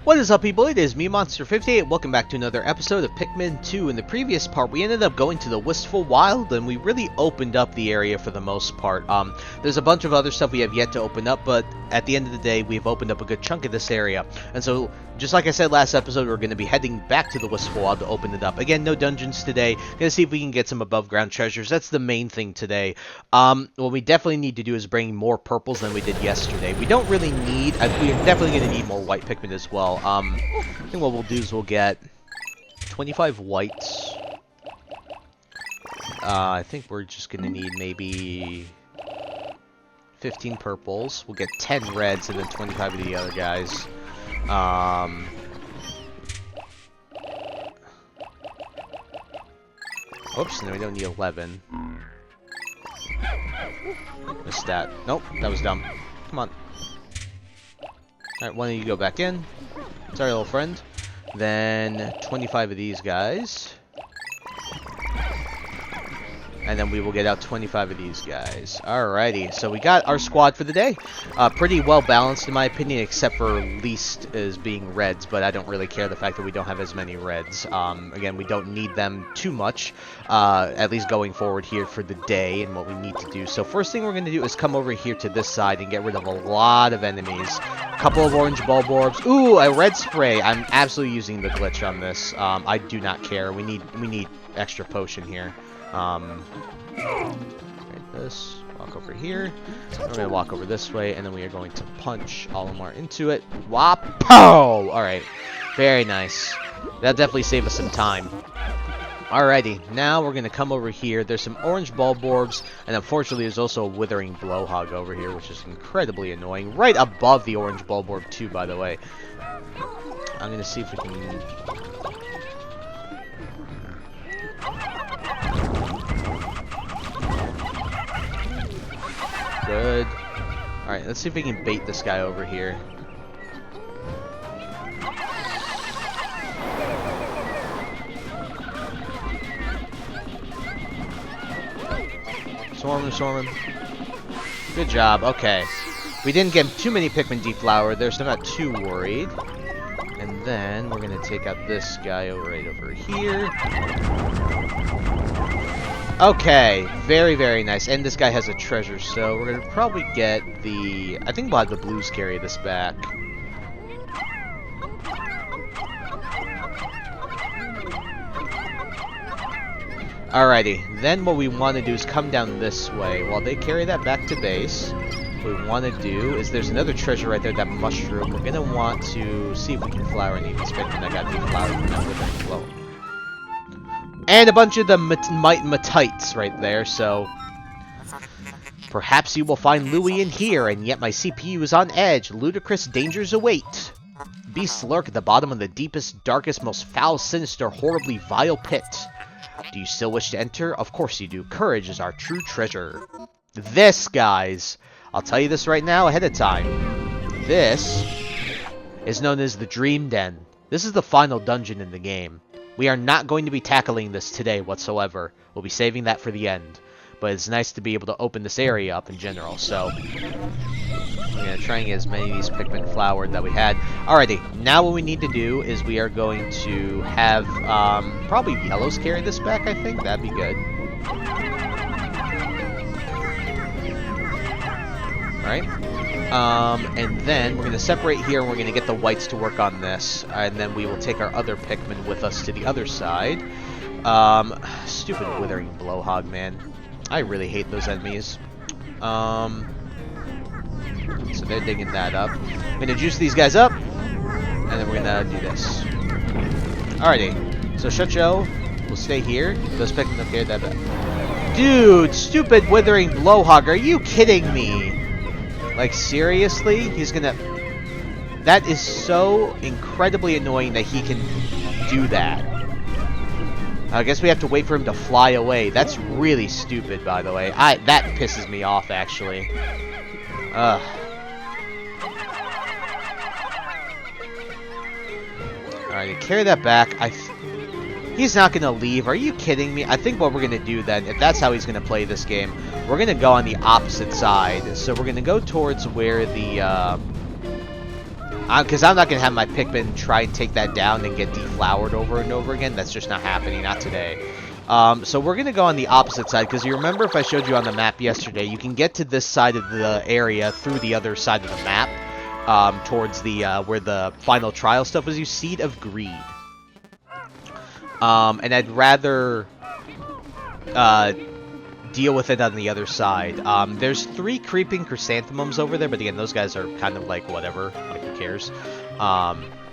What is up, people? It is me, Monster58. Welcome back to another episode of Pikmin 2. In the previous part, we ended up going to the Wistful Wild, and we really opened up the area for the most part. There's a bunch of other stuff we have yet to open up, but at the end of the day, we've opened up a good chunk of this area. And so, just like I said last episode, we're going to be heading back to the Wistful Wild to open it up. Again, no dungeons today. Gonna see if we can get some above-ground treasures. That's the main thing today. What we definitely need to do is bring more purples than we did yesterday. We don't really need... we're definitely going to need more white Pikmin as well. I think what we'll do is we'll get 25 whites. I think we're just going to need maybe 15 purples. We'll get 10 reds and then 25 of the other guys. Oops, no, we don't need 11. Missed that. Nope, that was dumb. Come on. Alright, one of you go back in. Sorry, little friend. Then 25 of these guys. And then we will get out 25 of these guys. Alrighty, so we got our squad for the day. Pretty well balanced in my opinion, except for least as being reds, but I don't really care the fact that we don't have as many reds. Again, we don't need them too much, at least going forward here for the day and what we need to do. So first thing we're going to do is come over here to this side and get rid of a lot of enemies. A couple of orange bulborbs. Ooh, a red spray. I'm absolutely using the glitch on this. I do not care. We need extra potion here. Right, this, walk over here, we're going to walk over this way, and then we are going to punch Olimar into it. Whop! Pow! Alright, very nice. That'll definitely save us some time. Alrighty, now we're going to come over here. There's some orange bulborbs, and unfortunately there's also a withering blowhog over here, which is incredibly annoying. Right above the orange bulborb too, by the way. I'm going to see if we can... Good. Alright, let's see if we can bait this guy over here. Swarm him. Good job, okay. We didn't get too many Pikmin deflowered there, so I'm not too worried. And then we're going to take out this guy right over here. Okay, very, very nice. And this guy has a treasure, so we're going to probably get the... I think we'll have the blues carry this back. Alrighty, then what we want to do is come down this way. While they carry that back to base, what we want to do is there's another treasure right there, that mushroom. We're going to want to see if we can flower any of these Pikmin that got deflowered from that withering flow. And a bunch of the matites right there, so... Perhaps you will find Louie in here, and yet my CPU is on edge. Ludicrous dangers await. Beasts lurk at the bottom of the deepest, darkest, most foul, sinister, horribly vile pit. Do you still wish to enter? Of course you do. Courage is our true treasure. This, guys, I'll tell you this right now ahead of time. This is known as the Dream Den. This is the final dungeon in the game. We are not going to be tackling this today whatsoever. We'll be saving that for the end. But it's nice to be able to open this area up in general, so... I'm going to try and get as many of these Pikmin flowered that we had. Alrighty, now what we need to do is we are going to have, probably yellows carry this back, I think. That'd be good. Alright. And then we're going to separate here and we're going to get the whites to work on this. And then we will take our other Pikmin with us to the other side. Stupid withering blowhog, man. I really hate those enemies. So they're digging that up. I'm going to juice these guys up. And then we're going to do this. Alrighty. So Shutcho will stay here. Those Pikmin up here, that back. Dude, stupid withering blowhog. Are you kidding me? Like, seriously? He's gonna... That is so incredibly annoying that he can do that. I guess we have to wait for him to fly away. That's really stupid, by the way. That pisses me off, actually. Ugh. Alright, carry that back. He's not going to leave. Are you kidding me? I think what we're going to do then, if that's how he's going to play this game, we're going to go on the opposite side. So we're going to go towards where the Because I'm not going to have my Pikmin try and take that down and get deflowered over and over again. That's just not happening, not today. So we're going to go on the opposite side, because you remember if I showed you on the map yesterday, you can get to this side of the area through the other side of the map, towards the, where the final trial stuff was. You Seed of Greed. And I'd rather, deal with it on the other side. There's 3 creeping chrysanthemums over there, but again, those guys are kind of like whatever. Like, who cares?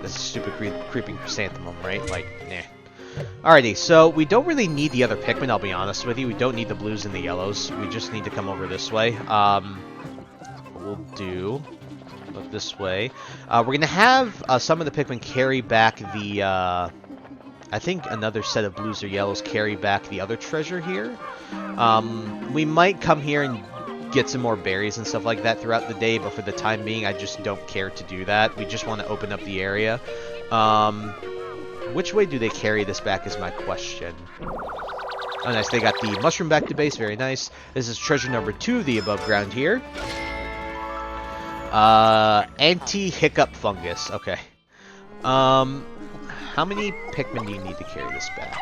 This is stupid creeping chrysanthemum, right? Like, nah. Alrighty, so we don't really need the other Pikmin, I'll be honest with you. We don't need the blues and the yellows. We just need to come over this way. We'll do... Look this way. We're going to have some of the Pikmin carry back the... I think another set of blues or yellows carry back the other treasure here. We might come here and get some more berries and stuff like that throughout the day, but for the time being, I just don't care to do that. We just want to open up the area. Which way do they carry this back is my question. Oh, nice. They got the mushroom back to base. Very nice. This is treasure number 2 of the above ground here. Anti-hiccup fungus. Okay. How many Pikmin do you need to carry this back?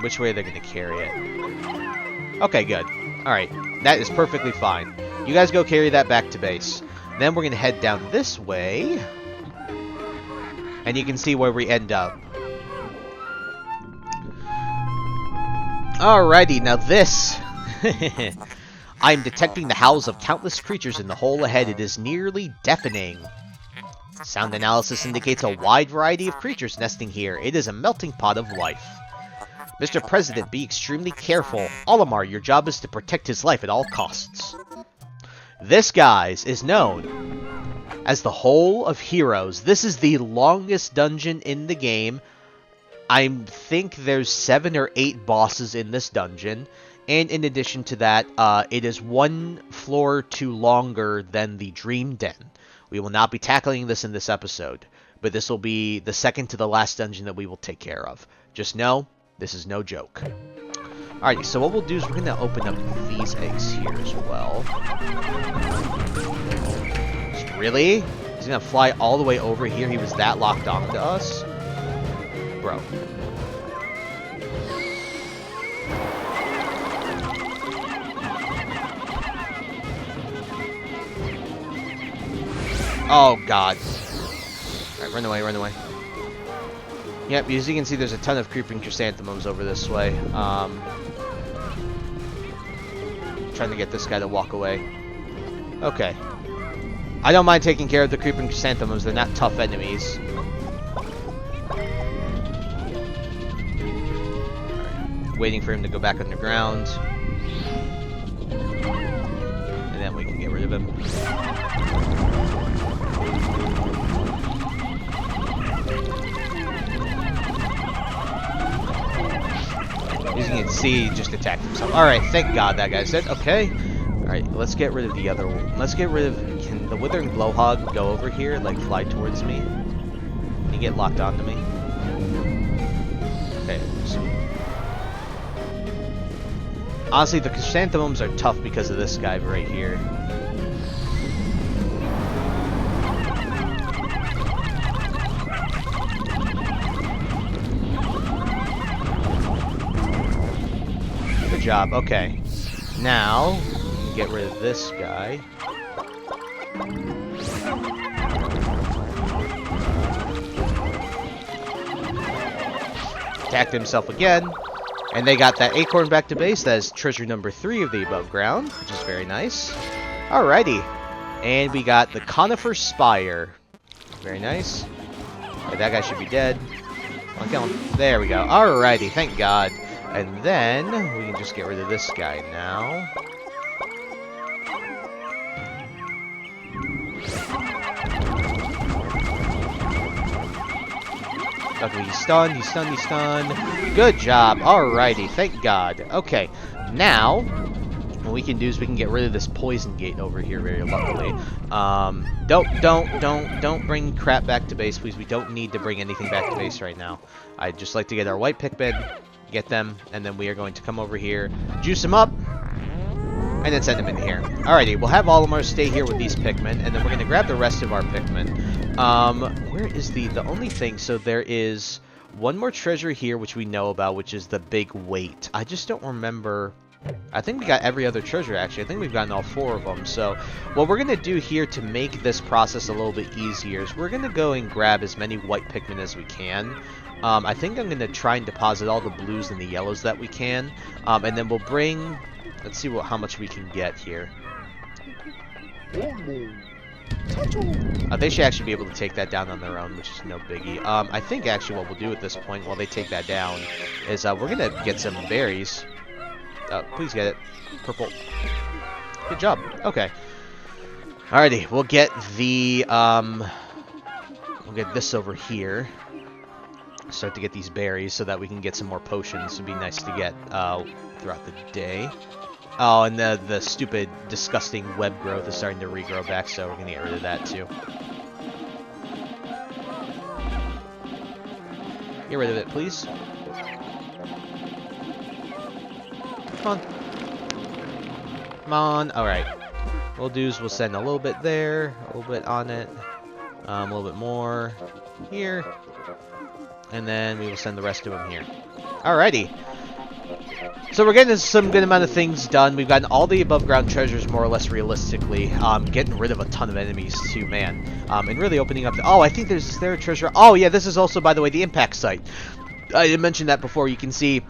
Which way are they going to carry it? Okay, good. Alright, that is perfectly fine. You guys go carry that back to base. Then we're going to head down this way. And you can see where we end up. Alrighty, now this... I am detecting the howls of countless creatures in the hole ahead. It is nearly deafening. Sound analysis indicates a wide variety of creatures nesting here. It is a melting pot of life. Mr. President, be extremely careful. Olimar, your job is to protect his life at all costs. This, guys, is known as the Hole of Heroes. This is the longest dungeon in the game. I think there's 7 or 8 bosses in this dungeon. And in addition to that, it is 1 floor or 2 longer than the Dream Den. We will not be tackling this in this episode, but this will be the second to the last dungeon that we will take care of. Just know, this is no joke. Alrighty, so what we'll do is we're going to open up these eggs here as well. Really? He's going to fly all the way over here? He was that locked on to us? Bro. Oh, God. Alright, run away, run away. Yep, as you can see, there's a ton of creeping chrysanthemums over this way. Trying to get this guy to walk away. Okay. I don't mind taking care of the creeping chrysanthemums. They're not tough enemies. Right. Waiting for him to go back underground. And then we can get rid of him. Using its C, he just attacked himself. Alright, thank God that guy's dead. Okay. Alright, let's get rid of the other one. Let's get rid of... Can the Withering Blowhog go over here, like fly towards me? Can he get locked onto me? Okay, so... Honestly, the chrysanthemums are tough because of this guy right here. Good job. Okay. Now, we can get rid of this guy. Attacked himself again. And they got that acorn back to base. That is treasure number 3 of the above ground, which is very nice. Alrighty. And we got the conifer spire. Very nice. Okay, that guy should be dead. Come on, kill him. There we go. Alrighty, thank God. And then we can just get rid of this guy now. Okay, he's stunned, he's stunned, he's stunned. Good job. Alrighty, thank God. Okay, now what we can do is we can get rid of this poison gate over here very luckily. Don't bring crap back to base, please. We don't need to bring anything back to base right now. I'd just like to get our white Pikmin, get them, and then we are going to come over here, juice them up, And then send them in here. Alrighty, we'll have Olimar stay here with these Pikmin, and then we're going to grab the rest of our Pikmin. Where is the only thing? So there is one more treasure here, which we know about, which is the big weight. I just don't remember. I think we got every other treasure, actually. I think we've gotten all 4 of them. So what we're going to do here to make this process a little bit easier is we're going to go and grab as many white Pikmin as we can. I think I'm going to try and deposit all the blues and the yellows that we can. And then we'll bring... Let's see how much we can get here. They should actually be able to take that down on their own, which is no biggie. I think actually what we'll do at this point while they take that down is we're going to get some berries. Please get it. Purple. Good job. Okay. Alrighty, we'll get the, we'll get this over here. Start to get these berries so that we can get some more potions. It'd be nice to get, throughout the day. Oh, and the stupid, disgusting web growth is starting to regrow back, so we're gonna get rid of that too. Get rid of it, please. Come on. Come on. Alright. What we'll do is we'll send a little bit there, a little bit on it, a little bit more here, and then we will send the rest of them here. Alrighty. So we're getting some good amount of things done. We've gotten all the above ground treasures more or less realistically. Getting rid of a ton of enemies too, man. And really opening up the... Oh, I think is there a treasure? Oh, yeah, this is also, by the way, the impact site. I mentioned that before. You can see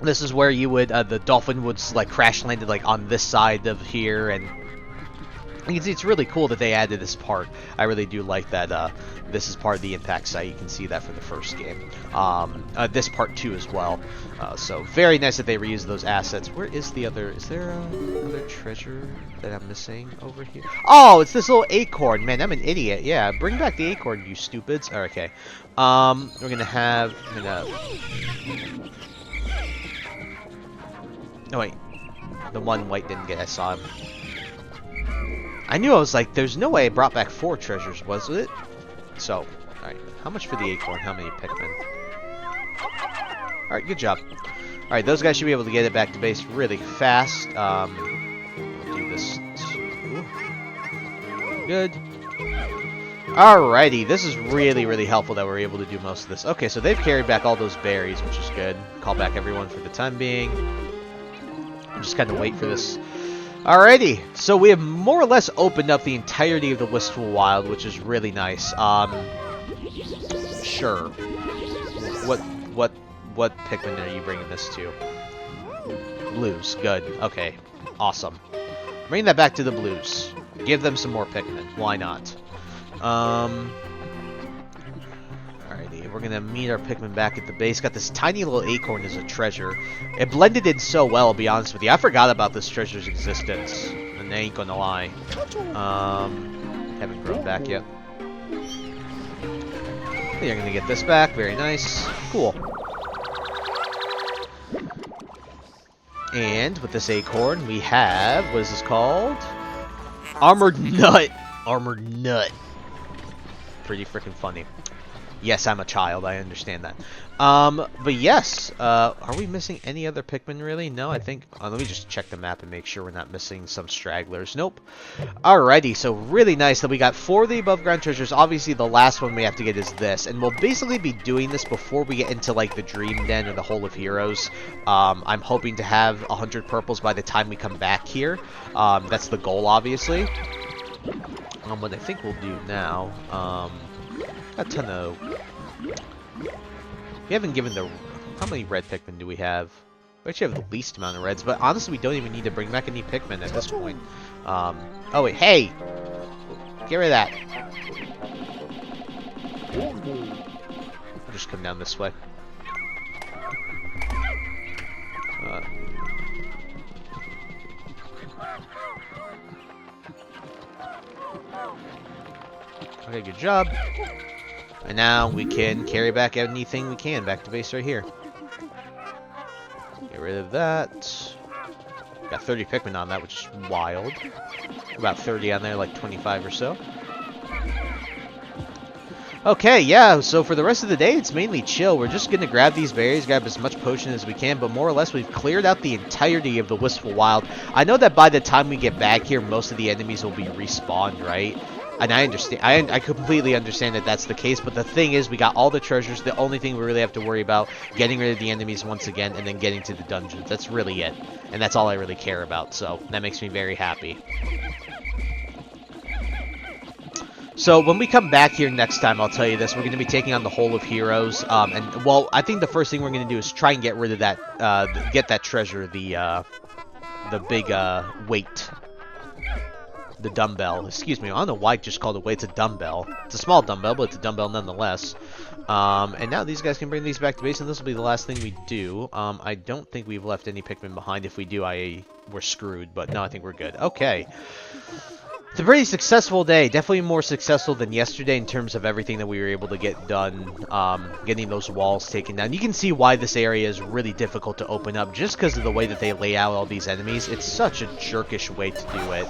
this is where you would... the dolphin would, like, crash landed, like, on this side of here. And you can see it's really cool that they added this part. I really do like that this is part of the impact site. You can see that for the first game. This part too as well. So very nice that they reuse those assets. Where is the other... Is there another treasure that I'm missing over here? Oh, it's this little acorn. Man, I'm an idiot. Yeah, bring back the acorn, you stupids. Oh, okay. We're gonna have... Oh, wait. The one white didn't get... I saw him. I knew I was like, there's no way I brought back 4 treasures, was it? So, alright. How much for the acorn? How many Pikmin? Alright, good job. Alright, those guys should be able to get it back to base really fast. We'll do this too. Good. Alrighty, this is really, really helpful that we're able to do most of this. Okay, so they've carried back all those berries, which is good. Call back everyone for the time being. I'm just kind of wait for this. Alrighty, so we have more or less opened up the entirety of the Wistful Wild, which is really nice. Sure. What Pikmin are you bringing this to? Blues, good. Okay, awesome. Bring that back to the blues. Give them some more Pikmin. Why not? Alrighty, we're gonna meet our Pikmin back at the base. Got this tiny little acorn as a treasure. It blended in so well, I'll be honest with you. I forgot about this treasure's existence. And I ain't gonna lie. Haven't grown back yet. You're gonna get this back. Very nice. Cool. And with this acorn, we have... What is this called? Armored Nut. Armored Nut. Pretty freaking funny. Yes, I'm a child. I understand that. But yes. Are we missing any other Pikmin, really? No, I think... let me just check the map and make sure we're not missing some stragglers. Nope. Alrighty, so really nice that we got 4 of the above ground treasures. Obviously, the last one we have to get is this. And we'll basically be doing this before we get into, like, the Dream Den or the Hole of Heroes. I'm hoping to have 100 purples by the time we come back here. That's the goal, obviously. What I think we'll do now... a ton of... We haven't given the... How many red Pikmin do we have? We actually have the least amount of reds, but honestly we don't even need to bring back any Pikmin at this point. Oh wait, hey! Get rid of that. I'll just come down this way. Okay, good job. And now we can carry back anything we can back to base right here. Get rid of that. Got 30 Pikmin on that, which is wild. About 30 on there, like 25 or so. Okay, yeah, so for the rest of the day, it's mainly chill. We're just going to grab these berries, grab as much potion as we can, but more or less we've cleared out the entirety of the Wistful Wild. I know that by the time we get back here, most of the enemies will be respawned, right? And I understand, I completely understand that that's the case, but the thing is, we got all the treasures. The only thing we really have to worry about, getting rid of the enemies once again, and then getting to the dungeons. That's really it. And that's all I really care about, so that makes me very happy. So when we come back here next time, I'll tell you this, we're going to be taking on the whole of Heroes, and, well, I think the first thing we're going to do is try and get rid of that, get that treasure, the big, weight. The dumbbell. Excuse me, I don't know why I just called it weight. It's a dumbbell. It's a small dumbbell, but it's a dumbbell nonetheless. And now these guys can bring these back to base, and this will be the last thing we do. I don't think we've left any Pikmin behind. If we do, we're screwed, but no, I think we're good. Okay. It's a pretty successful day. Definitely more successful than yesterday in terms of everything that we were able to get done, getting those walls taken down. You can see why this area is really difficult to open up, just because of the way that they lay out all these enemies. It's such a jerkish way to do it.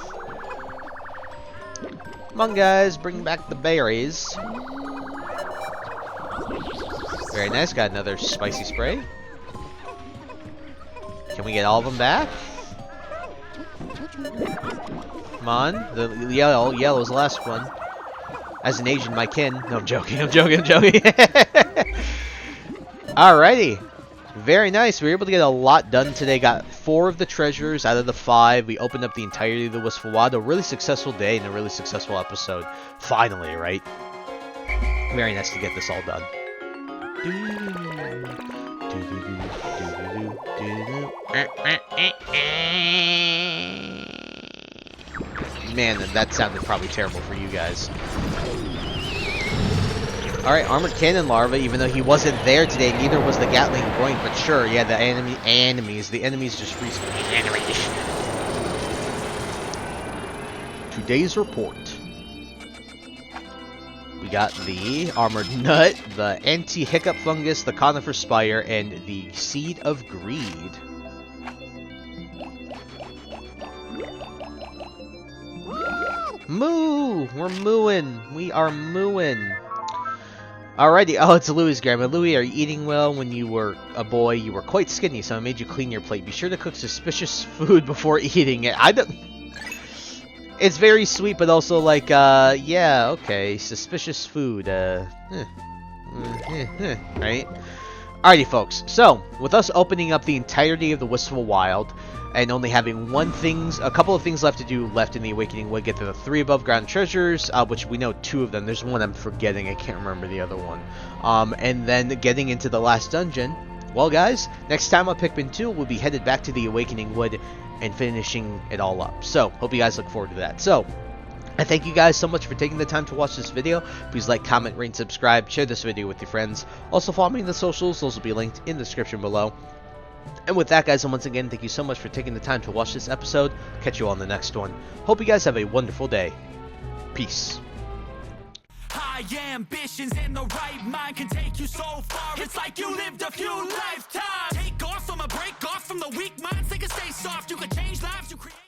Come on, guys, bring back the berries. Very nice. Got another spicy spray. Can we get all of them back? Come on. The yellow's the last one. As an Asian, my kin. No, I'm joking. I'm joking. Alrighty. Very nice. We were able to get a lot done today. Got 4 of the treasures out of the 5. We opened up the entirety of the Wistful Wild. A really successful day and a really successful episode. Finally, right? Very nice to get this all done. Man, that sounded probably terrible for you guys. Alright, Armored Cannon Larva, even though he wasn't there today, neither was the Gatling Groin, but sure, yeah, the enemies just respawn. Today's report. We got the Armored Nut, the Anti-Hiccup Fungus, the Conifer Spire, and the Seed of Greed. Moo! We're mooing. We are mooing. Alrighty. Oh, it's Louie's grandma. Louie, are you eating well? When you were a boy, you were quite skinny, so I made you clean your plate. Be sure to cook suspicious food before eating it. I don't... It's very sweet, but also like, yeah, okay. Suspicious food, right? Alrighty, folks. So, with us opening up the entirety of the Wistful Wild, and only having a couple of things left to do in the Awakening Wood, get to the 3 above ground treasures, which we know 2 of them. There's one I'm forgetting. I can't remember the other one. And then getting into the last dungeon. Well, guys, next time on Pikmin 2, we'll be headed back to the Awakening Wood and finishing it all up. So, hope you guys look forward to that. So, I thank you guys so much for taking the time to watch this video. Please like, comment, rate, and subscribe. Share this video with your friends. Also, follow me on the socials. Those will be linked in the description below. And with that, guys, once again, thank you so much for taking the time to watch this episode. Catch you all on the next one. Hope you guys have a wonderful day. Peace. High ambitions and the right mind can take you so far. It's like you lived a few lives.